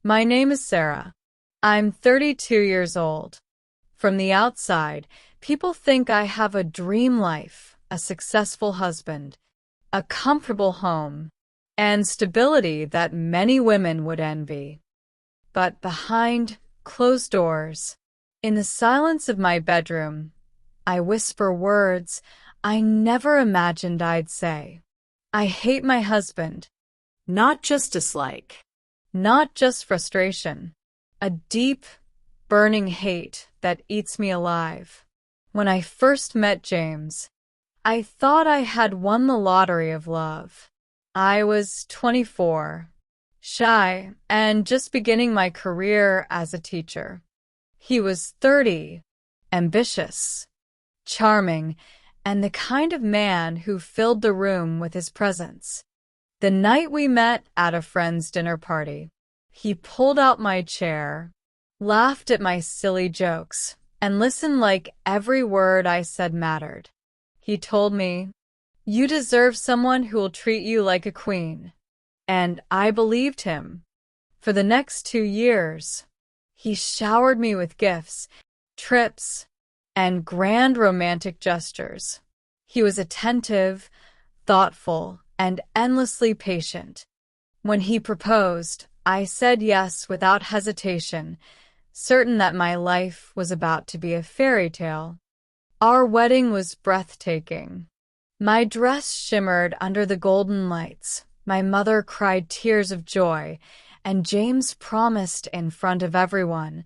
My name is Sarah. I'm 32 years old. From the outside, people think I have a dream life, a successful husband, a comfortable home, and stability that many women would envy. But behind closed doors, in the silence of my bedroom, I whisper words I never imagined I'd say. I hate my husband. Not just dislike. Not just frustration. A deep, burning hate that eats me alive. When I first met James, I thought I had won the lottery of love. I was 24, shy, and just beginning my career as a teacher. He was 30, ambitious, charming, and the kind of man who filled the room with his presence. The night we met at a friend's dinner party, he pulled out my chair, laughed at my silly jokes, and listened like every word I said mattered. He told me, "You deserve someone who will treat you like a queen." And I believed him. For the next 2 years, he showered me with gifts, trips, and grand romantic gestures. He was attentive, thoughtful, and endlessly patient. When he proposed, I said yes without hesitation, certain that my life was about to be a fairy tale. Our wedding was breathtaking. My dress shimmered under the golden lights. My mother cried tears of joy, and James promised in front of everyone,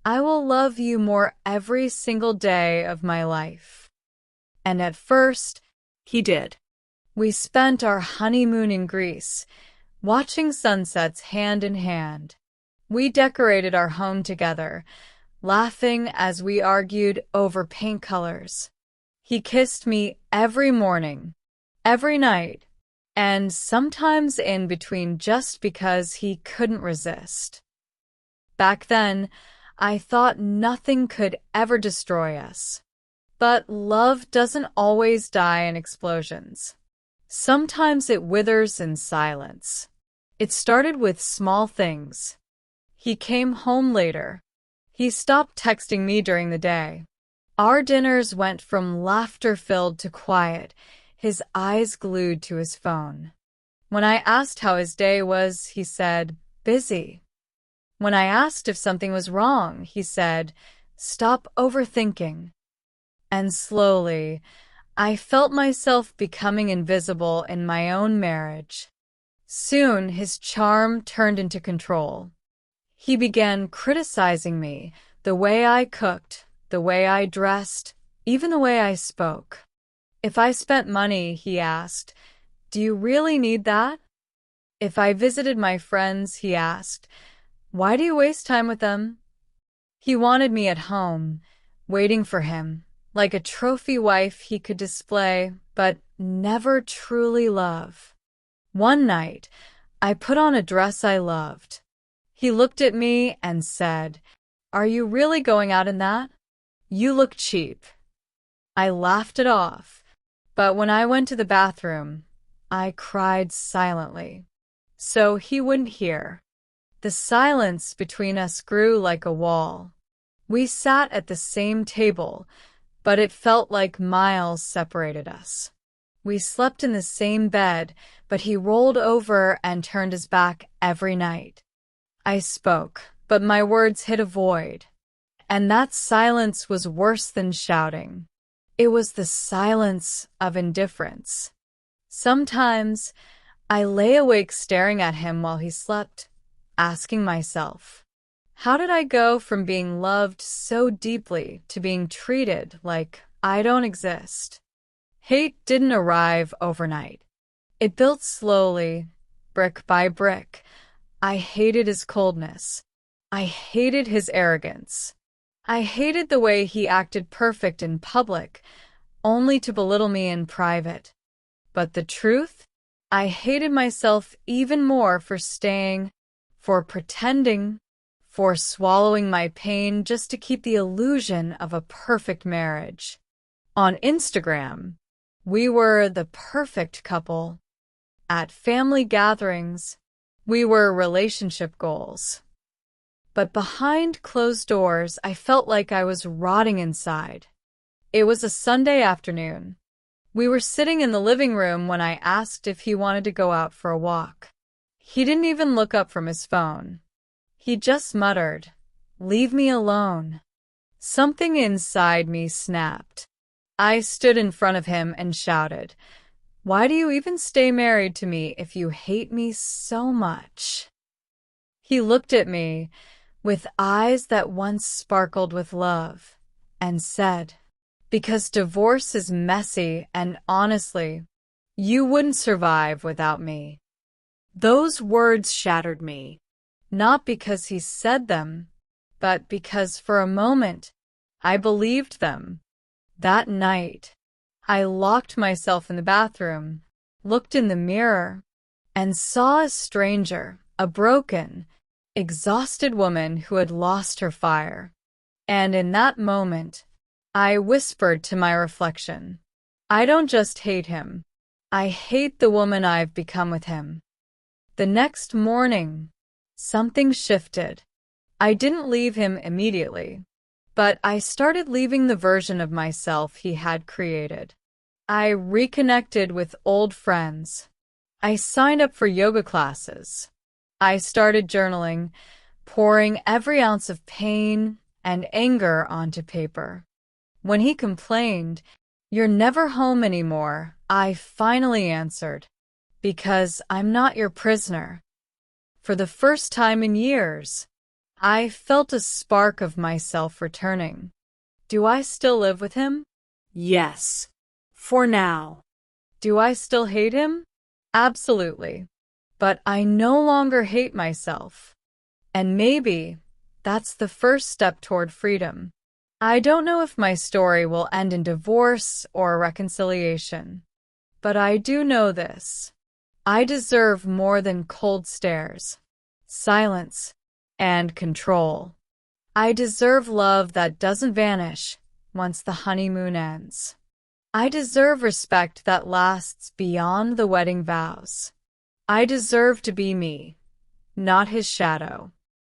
"I will love you more every single day of my life." And at first, He did. we spent our honeymoon in Greece, watching sunsets hand in hand. We decorated our home together, laughing as we argued over paint colors. He kissed me every morning, every night, and sometimes in between just because he couldn't resist. Back then, I thought nothing could ever destroy us. But love doesn't always die in explosions. Sometimes it withers in silence. It started with small things. He came home later. He stopped texting me during the day. Our dinners went from laughter-filled to quiet, his eyes glued to his phone. When I asked how his day was, he said, "Busy." When I asked if something was wrong, he said, "Stop overthinking." And slowly, I felt myself becoming invisible in my own marriage. Soon, his charm turned into control. He began criticizing me, the way I cooked, the way I dressed, even the way I spoke. If I spent money, he asked, "Do you really need that?" If I visited my friends, he asked, "Why do you waste time with them?" He wanted me at home, waiting for him, like a trophy wife he could display, but never truly love. One night, I put on a dress I loved. He looked at me and said, "Are you really going out in that? You look cheap." I laughed it off, but when I went to the bathroom, I cried silently, so he wouldn't hear. The silence between us grew like a wall. We sat at the same table, but it felt like miles separated us. We slept in the same bed, but he rolled over and turned his back every night. I spoke, but my words hit a void. And that silence was worse than shouting. It was the silence of indifference. Sometimes, I lay awake staring at him while he slept, asking myself, how did I go from being loved so deeply to being treated like I don't exist? Hate didn't arrive overnight. It built slowly, brick by brick. I hated his coldness. I hated his arrogance. I hated the way he acted perfect in public, only to belittle me in private. But the truth? I hated myself even more for staying, for pretending, for swallowing my pain just to keep the illusion of a perfect marriage. On Instagram, we were the perfect couple. At family gatherings, we were relationship goals. but behind closed doors, I felt like I was rotting inside. It was a Sunday afternoon. We were sitting in the living room when I asked if he wanted to go out for a walk. He didn't even look up from his phone. He just muttered, "Leave me alone." Something inside me snapped. I stood in front of him and shouted, "Why do you even stay married to me if you hate me so much?" He looked at me with eyes that once sparkled with love and said, "Because divorce is messy and honestly, you wouldn't survive without me." Those words shattered me. Not because he said them, but because for a moment I believed them. That night, I locked myself in the bathroom, looked in the mirror, and saw a stranger, a broken, exhausted woman who had lost her fire. And in that moment, I whispered to my reflection, "I don't just hate him. I hate the woman I've become with him." The next morning, something shifted. I didn't leave him immediately, but I started leaving the version of myself he had created. I reconnected with old friends. I signed up for yoga classes. I started journaling, pouring every ounce of pain and anger onto paper. When he complained, "You're never home anymore," I finally answered, "Because I'm not your prisoner." For the first time in years, I felt a spark of myself returning. Do I still live with him? Yes. For now. Do I still hate him? Absolutely. But I no longer hate myself. And maybe that's the first step toward freedom. I don't know if my story will end in divorce or reconciliation. But I do know this. I deserve more than cold stares, silence, and control. I deserve love that doesn't vanish once the honeymoon ends. I deserve respect that lasts beyond the wedding vows. I deserve to be me, not his shadow.